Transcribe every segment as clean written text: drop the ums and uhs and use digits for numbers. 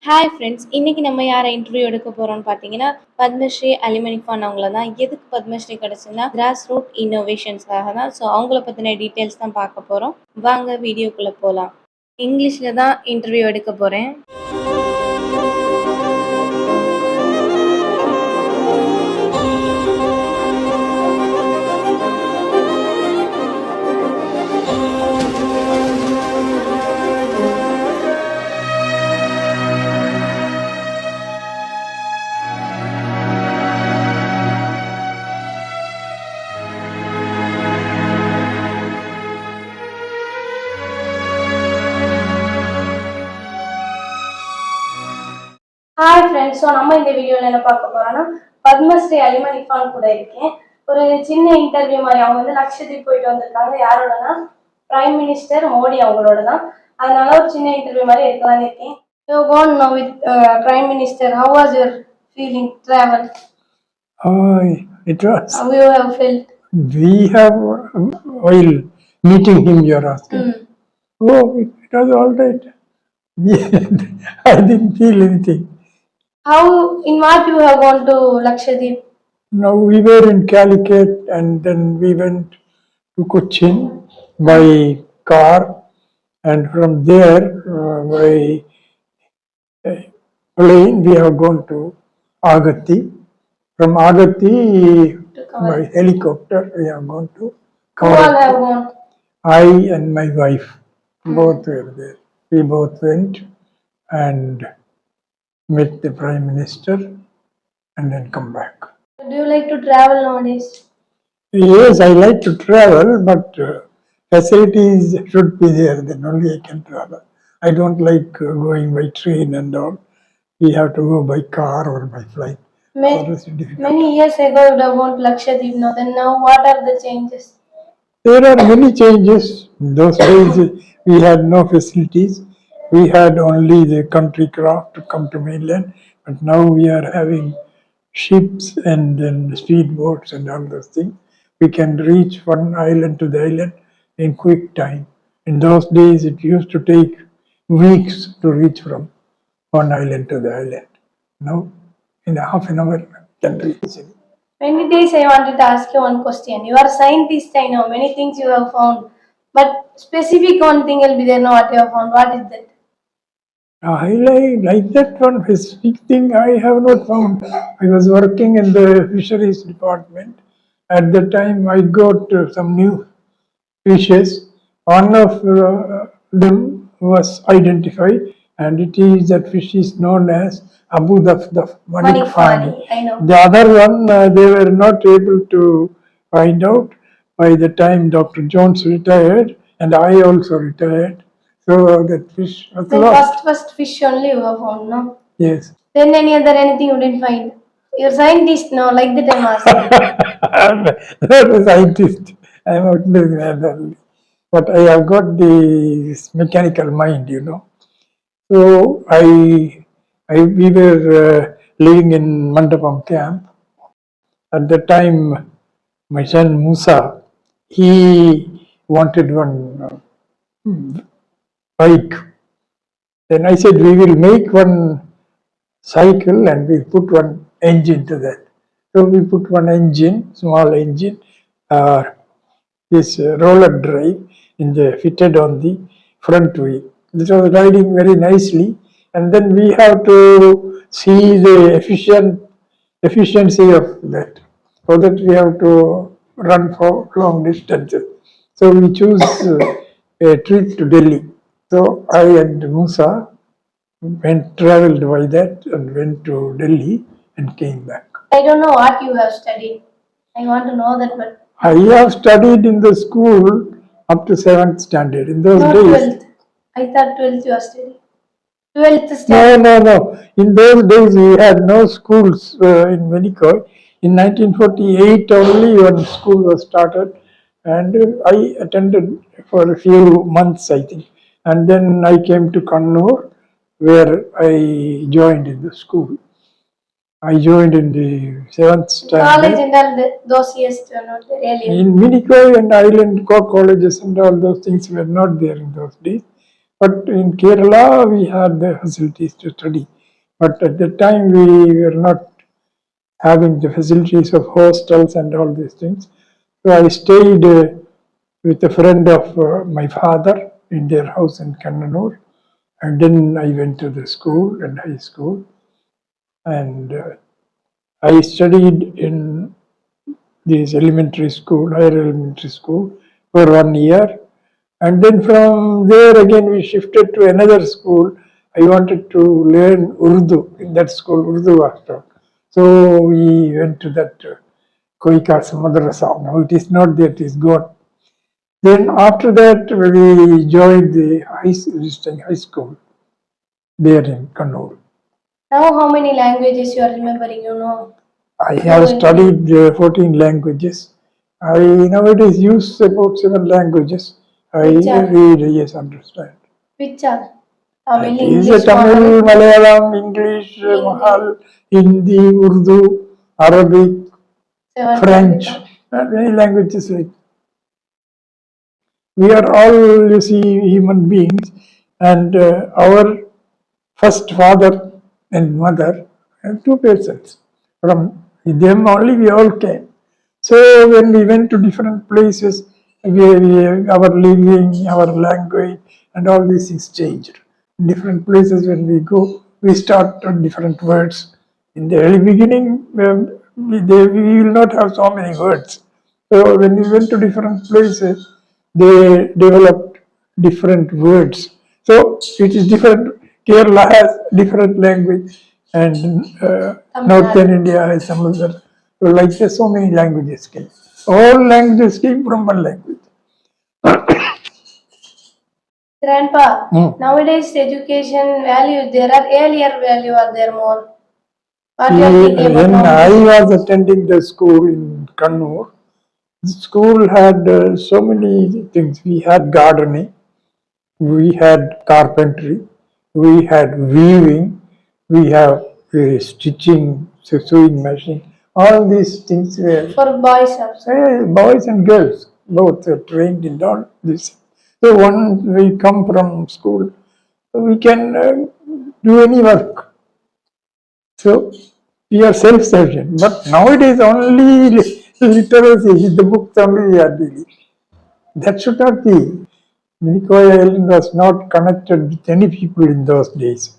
Hi friends, இன்னைக்கு நம்ம யாரை இன்டர்வியூ எடுக்க போறோம்னு பார்த்தீங்கன்னா Padmashree Ali Manikfan அவங்கள தான். எதுக்கு பத்மஸ்ரீ கிடைச்சுன்னா Grassroot இன்னோவேஷன்ஸ்க்காக தான். ஸோ அவங்கள பற்றின டீட்டெயில்ஸ் தான் பார்க்க போகிறோம். வாங்க வீடியோக்குள்ளே போகலாம். இங்கிலீஷில் தான் இன்டர்வியூ எடுக்க போகிறேன். ஹாய் ஃப்ரெண்ட்ஸ், ஸோ நம்ம இந்த வீடியோவில் என்ன பார்க்க போகிறோன்னா பத்மஸ்ரீ அலி மனிஃபான் கூட இருக்கேன். ஒரு சின்ன இன்டர்வியூ மாதிரி. அவங்க வந்து லட்சத்தீவு போயிட்டு வந்திருக்காங்க. யாரோடனா பிரைம் மினிஸ்டர் மோடி அவங்களோட தான். அதனால ஒரு சின்ன இன்டர்வியூ மாதிரி எடுக்கலாம்னு இருக்கேன். You gone know with prime minister. How was your feeling travel? It was. How you have felt? We have, while meeting him, you're asking. Oh, it was all right. I didn't feel anything. How, in what you have gone to Lakshadweep? Now we were in Calicut and then we went to Cochin by car, and from there by plane we have gone to Agatti. From Agatti by helicopter we have gone to Who all have gone? I and my wife both were there. We both went and met the Prime Minister and then come back. Do you like to travel nowadays? Yes, I like to travel, but facilities should be there, then only I can travel. I don't like going by train and all. We have to go by car or by flight. Many years ago you have gone to Lakshadweep. Now, then now what are the changes? There are many changes. In those days we had no facilities. We had only the country craft to come to mainland, but now we are having ships and then speedboats and all those things. We can reach one island to the island in quick time. In those days it used to take weeks to reach from one island to the island. Now in a half an hour can reach it. Many days I wanted to ask you one question. You are a scientist, I know many things you have found, but specific one thing will be there. Now what you have found? What is that? I like that one specific thing I have not found. I was working in the fisheries department. At the time I got some new fishes. One of them was identified, and it is that fish is known as Abu Dafdaf Manikfan. I know. The other one they were not able to find out by the time Dr. Jones retired and I also retired. So that fish was Then lost. first fish only you have found, no? Yes. Then anything you didn't find? You're a scientist now, like that I'm asking. I'm not a scientist. I'm not doing that only. But I have got this mechanical mind, you know. So we were living in Mandapam camp. At the time, my son Musa, he wanted one bike. Then I said, we will make one cycle and we put one engine to that. So we put one engine, small engine, this roller drive fitted on the front wheel. This was riding very nicely, and then we have to see the efficiency of that. For that we have to run for long distances. So we choose a trip to Delhi. So I and Musa traveled by that and went to Delhi and came back. I don't know what you have studied. I want to know that, but I have studied in the school up to 7th standard. In those not days. 12th. I thought 12th you are studying. 12th standard. No. In those days we had no schools in Manikoy. In 1948 only one school was started, and I attended for a few months, I think. And then I came to Kannur, where I joined in the school. I joined in the 7th standard. College and all those years were not there really. In Minikoy and Island colleges and all those things were not there in those days. But in Kerala, we had the facilities to study. But at the time, we were not having the facilities of hostels and all these things. So I stayed with a friend of my father in their house in Kannanur. And then I went to the school and high school. And I studied in this elementary school, higher elementary school, for 1 year. And then from there again we shifted to another school. I wanted to learn Urdu in that school, Urdu was taught. So we went to that Koikas Madrasa. Now it is not there, it is gone. Then after that we joined the high school there in Kannur. Now, how many languages you are remembering? I have studied 14 languages. I nowadays use about 7 languages. I Which are? read, yes, understand. Which are? Tamil, Is English, Tamil, Malayalam, Malayalam, English, Mahal, Hindi, Urdu, Arabic, French, and many languages. Like we are all, you see, human beings, and our first father and mother and 2 persons. From them only we all came. So when we went to different places, our living, our language, and all these things changed. In different places when we go, we start on different words. In the early beginning, we will not have so many words. So when we went to different places, they developed different words. So it is different. Kerala has different language, and Northern India has some other. So like this, so many languages came. All languages came from one language. Grandpa, nowadays education value, there are earlier value are there more. What you are thinking about When I nowadays? was attending the school in Kannur, the school had so many things. We had gardening, we had carpentry, we had weaving, we have stitching, sewing machine. All these things were For boys also. boys and girls both are trained in all this. So once we come from school, we can do any work. So we are self-sufficient. But nowadays only literacy, the books only we are dealing. That should not be. Minicoy Island was not connected with any people in those days.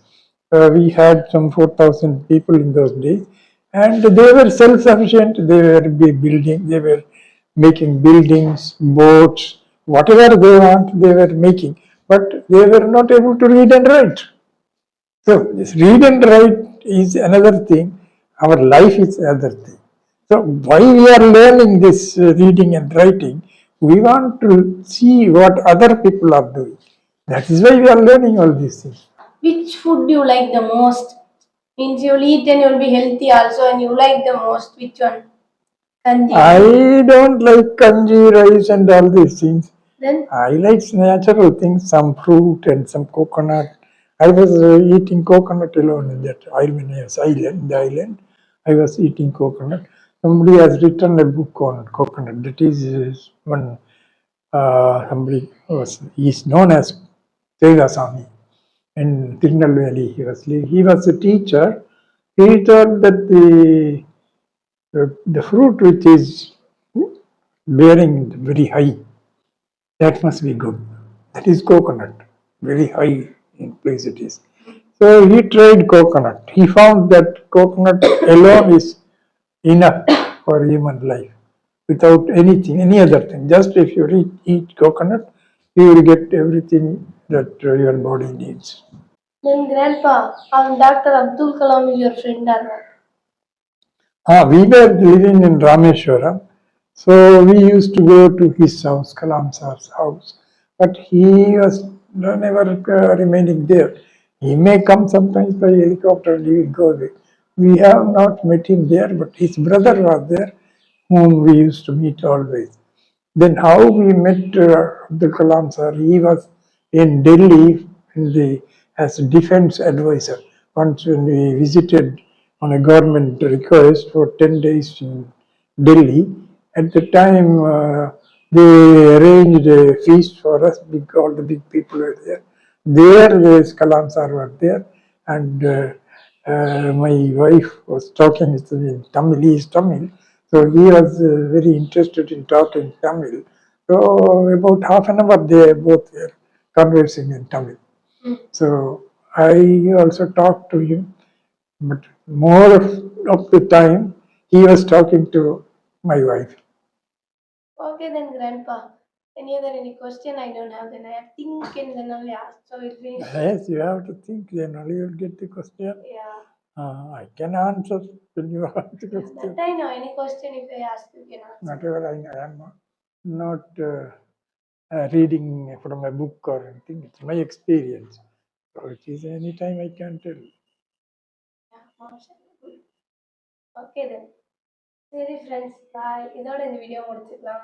We had some 4,000 people in those days, and they were self-sufficient. They were building, they were making buildings, boats, whatever they want, they were making. But they were not able to read and write. So this read and write is another thing. Our life is another thing. So why we are learning this reading and writing? We want to see what other people are doing. That is why we are learning all these things. Which food do you like the most? Means you'll eat and you'll be healthy also, and you like the most. Which one? Kanji. I don't like kanji, rice and all these things. Then I like natural things, some fruit and some coconut. I was eating coconut alone in that island, the island. I was eating coconut. Somebody has written a book on coconut. That is one, somebody is known as Tegasami in Tirunelveli. He was a teacher. He thought that the fruit which is bearing very high, that must be good. That is coconut, very high in place it is. So he tried coconut. He found that coconut alone is enough for human life without anything, any other thing. Just if you eat coconut, you will get everything that your body needs. then Grandpa, Dr. Abdul Kalam is your friend or not? We were living in Rameshwaram, so we used to go to his house, Kalam Sar's house, but he was never remaining there. He may come sometimes by helicopter and he will go there. We have not met him there, but his brother was there, whom we used to meet always. Then how we met Abdul Kalam sir? He was in Delhi as a defense advisor. Once when we visited on a government request for 10 days in Delhi, at the time they arranged a feast for us, all the big people were there. there the Kalam sir were there, and my wife was talking with me in Tamil. He is Tamil, so he was very interested in talking Tamil. So about half an hour they both were conversing in Tamil. So I also talked to him, but more of the time he was talking to my wife. Okay then, Grandpa. Any question? I don't have. Then I have think and then only ask. So we'll finish. Yes, you have to think, then only you'll get the question. Yeah. I can answer when you ask the That question. I know. Any question if I ask, you can answer. Whatever I am not reading from a book or anything, it's my experience. So it is any time I can tell. Yeah, mashallah. Good. Okay then. சரி friends bye. இதோட இந்த video முடிச்சுக்கலாம்.